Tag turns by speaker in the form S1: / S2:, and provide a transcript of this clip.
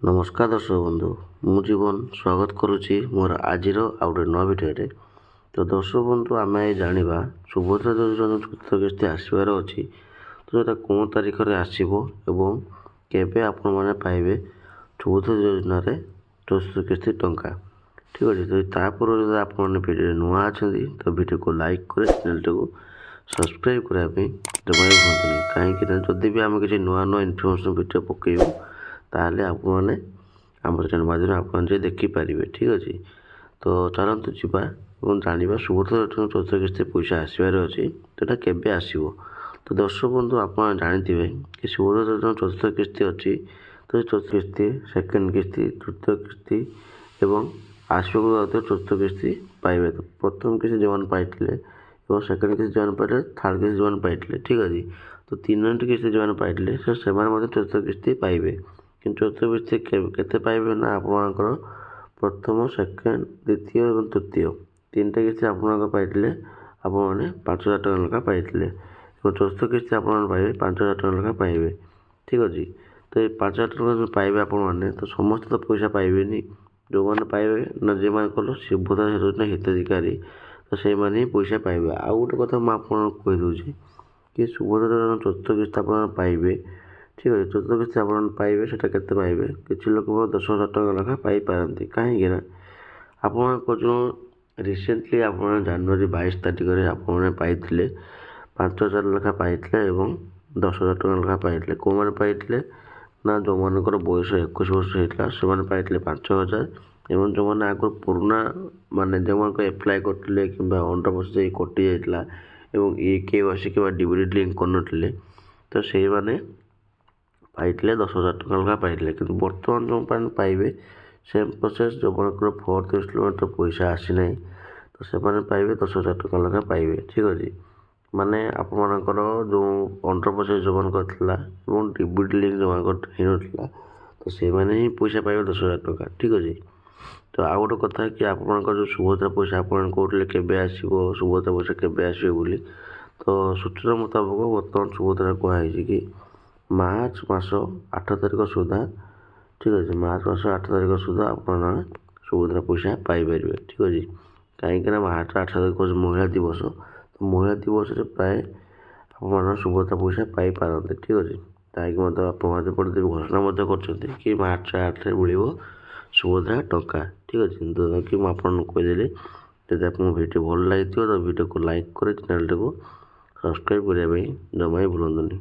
S1: ନମସ୍କାର ଦର୍ଶକ ବନ୍ଧୁ, ମୁଁ ଜୀବନ ସ୍ୱାଗତ କରୁଛି ମୋର ଆଜିର ଆଉ ଗୋଟେ ନୂଆ ଭିଡ଼ିଓରେ। ତ ଦର୍ଶକ ବନ୍ଧୁ, ଆମେ ଜାଣିବା ସୁଭଦ୍ରା ଯୋଜନା ଚତୁର୍ଥ କିସ୍ତି ଆସିବାର ଅଛି। ତ ସେଇଟା କେଉଁ ତାରିଖରେ ଆସିବ ଏବଂ କେବେ ଆପଣମାନେ ପାଇବେ ସୁଭଦ୍ରା ଯୋଜନାରେ ଚତୁର୍ଥ କିସ୍ତି ଟଙ୍କା। ଠିକ୍ ଅଛି। ତ ତା ପୂର୍ବରୁ ଯଦି ଆପଣମାନେ ଭିଡ଼ିଓରେ ନୂଆ ଅଛନ୍ତି ତ ଭିଡ଼ିଓକୁ ଲାଇକ୍ କରି ଚ୍ୟାନେଲଟିକୁ ସବସ୍କ୍ରାଇବ୍ କରିବା ପାଇଁ ଜମା ବି ଭୁଲନ୍ତୁନି। କାହିଁକିନା ଯଦି ବି ଆମେ କିଛି ନୂଆ ଇନଫର୍ମେସନ୍ ଭିଡ଼ିଓ ପକାଇବୁ ତାହେଲେ ଆପଣମାନେ ଆମ ଚ୍ୟାନେଲ୍ ମାଧ୍ୟମରେ ଆପଣ ଯେ ଦେଖିପାରିବେ। ଠିକ୍ ଅଛି। ତ ଚାଲନ୍ତୁ ଯିବା ଏବଂ ଜାଣିବା ସୁଭଦ୍ରା ଯୋଜନା ଚତୁର୍ଥ କିସ୍ତି ପଇସା ଆସିବାର ଅଛି, ସେଇଟା କେବେ ଆସିବ। ତ ଦର୍ଶକ ବନ୍ଧୁ, ଆପଣ ଜାଣିଥିବେ କି ସୁଭଦ୍ରା ଯୋଜନା ଚତୁର୍ଥ କିସ୍ତି ଅଛି। ତ ଚତୁର୍ଥ କିସ୍ତି, ସେକେଣ୍ଡ କିସ୍ତି, ତୃତୀୟ କିସ୍ତି ଏବଂ ଆସିବାକୁ ଯାଉଥିବା ଚତୁର୍ଥ କିସ୍ତି ପାଇବେ। ତ ପ୍ରଥମ କିସ୍ତି ଯେଉଁମାନେ ପାଇଥିଲେ ଏବଂ ସେକେଣ୍ଡ କିସ୍ତି ଯେଉଁମାନେ ପାଇଥିଲେ, ଥାର୍ଡ଼ କିସ୍ତି ଯେଉଁମାନେ ପାଇଥିଲେ, ଠିକ୍ ଅଛି। ତ ତିନୋଟି କିସ୍ତି ଯେଉଁମାନେ ପାଇଥିଲେ ସେମାନେ ମଧ୍ୟ ଚତୁର୍ଥ କିସ୍ତି ପାଇବେ। କିନ୍ତୁ ଚତୁର୍ଥ କିସ୍ତି କେତେ ପାଇବେ ନା ଆପଣଙ୍କର ପ୍ରଥମ, ସେକେଣ୍ଡ, ଦ୍ୱିତୀୟ ଏବଂ ତୃତୀୟ ତିନିଟା କିସ୍ତି ଆପଣଙ୍କର ପାଇଥିଲେ ଆପଣମାନେ 5,000 ଟଙ୍କା ଲେଖା ପାଇଥିଲେ ଏବଂ ଚତୁର୍ଥ କିସ୍ତି ଆପଣମାନେ ପାଇବେ 5,000 ଟଙ୍କା ଲେଖା ପାଇବେ। ଠିକ୍ ଅଛି। ତ ଏଇ 5,000 ଟଙ୍କା ପାଇବେ ଆପଣମାନେ, ତ ସମସ୍ତେ ତ ପଇସା ପାଇବେନି। ଯେଉଁମାନେ ପାଇବେ ନା ଯେଉଁମାନଙ୍କର ସୁଭଦ୍ରା ଯୋଜନା ହିତାଧିକାରୀ, ତ ସେଇମାନେ ହିଁ ପଇସା ପାଇବେ। ଆଉ ଗୋଟେ କଥା ମୁଁ ଆପଣଙ୍କୁ କହିଦେଉଛି କି ସୁଭଦ୍ରା ଯୋଜନା ଚତୁର୍ଥ କିସ୍ତି ଆପଣମାନେ ପାଇବେ। ଠିକ୍ ଅଛି। ଚତୁର୍ଥ କିସ୍ତି ଆପଣମାନେ ପାଇବେ, ସେଇଟା କେତେ ପାଇବେ? କିଛି ଲୋକ 10,000 ଟଙ୍କା ଲେଖା ପାଇପାରନ୍ତି। କାହିଁକିନା ଆପଣଙ୍କ ଯେଉଁ ରିସେଣ୍ଟଲି ଆପଣ ଜାନୁଆରୀ 22 ତାରିଖରେ ଆପଣମାନେ ପାଇଥିଲେ 5,000 ଲେଖା ପାଇଥିଲେ ଏବଂ 10,000 ଟଙ୍କା ଲେଖା ପାଇଥିଲେ। କେଉଁମାନେ ପାଇଥିଲେ ନା ଯେଉଁମାନଙ୍କର ବୟସ 21 ବର୍ଷ ହେଇଥିଲା ସେମାନେ ପାଇଥିଲେ 5,000 ଏବଂ ଯେଉଁମାନେ ଆଗରୁ ପୁରୁଣା ମାନେ ଯେଉଁମାନଙ୍କ ଆପ୍ଲାଏ କରିଥିଲେ କିମ୍ବା 18 ବର୍ଷ ଯାଇ କଟି ଯାଇଥିଲା ଏବଂ KYC କିମ୍ବା DBD ଲିଙ୍କ କରିନଥିଲେ, ତ ସେଇମାନେ ପାଇଥିଲେ 10,000 ଟଙ୍କା ଲେଖା ପାଇଥିଲେ। କିନ୍ତୁ ବର୍ତ୍ତମାନ ଯେଉଁମାନେ ପାଇବେ ସେମ୍ ପ୍ରୋସେସ୍, ଯେଉଁମାନଙ୍କର 4th ଇନଷ୍ଟଲମେଣ୍ଟର ପଇସା ଆସିନାହିଁ ତ ସେମାନେ ପାଇବେ 10,000 ଟଙ୍କା ଲେଖା ପାଇବେ। ଠିକ୍ ଅଛି। ମାନେ ଆପଣମାନଙ୍କର ଯେଉଁ 18 ବର୍ଷ ଯେଉଁମାନଙ୍କର ଥିଲା ଏବଂ DBD ଲିଙ୍କ ଯେଉଁମାନଙ୍କର ହେଇନଥିଲା ତ ସେମାନେ ହିଁ ପଇସା ପାଇବେ 10,000 ଟଙ୍କା। ଠିକ୍ ଅଛି। ତ ଆଉ ଗୋଟେ କଥା କି ଆପଣଙ୍କର ଯେଉଁ ସୁଭଦ୍ରା ପଇସା ଆପଣ କହୁଥିଲେ କେବେ ଆସିବ, ସୁଭଦ୍ରା ପଇସା କେବେ ଆସିବ ବୋଲି, ତ ସୂଚନା ମୁତାବକ ବର୍ତ୍ତମାନ ସୁଭଦ୍ରା କୁହାଯାଇଛି କି ମାର୍ଚ୍ଚ ମାସ 8 ତାରିଖ ସୁଦ୍ଧା, ଠିକ୍ ଅଛି, ମାର୍ଚ୍ଚ ମାସ 8 ତାରିଖ ସୁଦ୍ଧା ଆପଣମାନେ ସୁଭଦ୍ରା ପଇସା ପାଇପାରିବେ। ଠିକ୍ ଅଛି। କାହିଁକିନା ମାର୍ଚ୍ଚ 8 ତାରିଖ ହେଉଛି ମହିଳା ଦିବସ। ତ ମହିଳା ଦିବସରେ ପ୍ରାୟ ଆପଣମାନେ ସୁଭଦ୍ରା ପଇସା ପାଇପାରନ୍ତି। ଠିକ୍ ଅଛି। କାହିଁକି ମଧ୍ୟ ପ୍ରଭାତ ପଡ଼ିଦେବୀ ଘୋଷଣା ମଧ୍ୟ କରିଛନ୍ତି କି ମାର୍ଚ୍ଚ 8ରେ ମିଳିବ ସୁଭଦ୍ରା ଟଙ୍କା। ଠିକ୍ ଅଛି। କି ମୁଁ ଆପଣଙ୍କୁ କହିଦେଲି। ଯଦି ଆପଣଙ୍କୁ ଭିଡ଼ିଓ ଭଲ ଲାଗିଥିବ ତ ଭିଡ଼ିଓକୁ ଲାଇକ୍ କରି ଚ୍ୟାନେଲଟିକୁ ସବସ୍କ୍ରାଇବ୍ କରିବା ପାଇଁ ଜମା ବି ଭୁଲନ୍ତୁନି।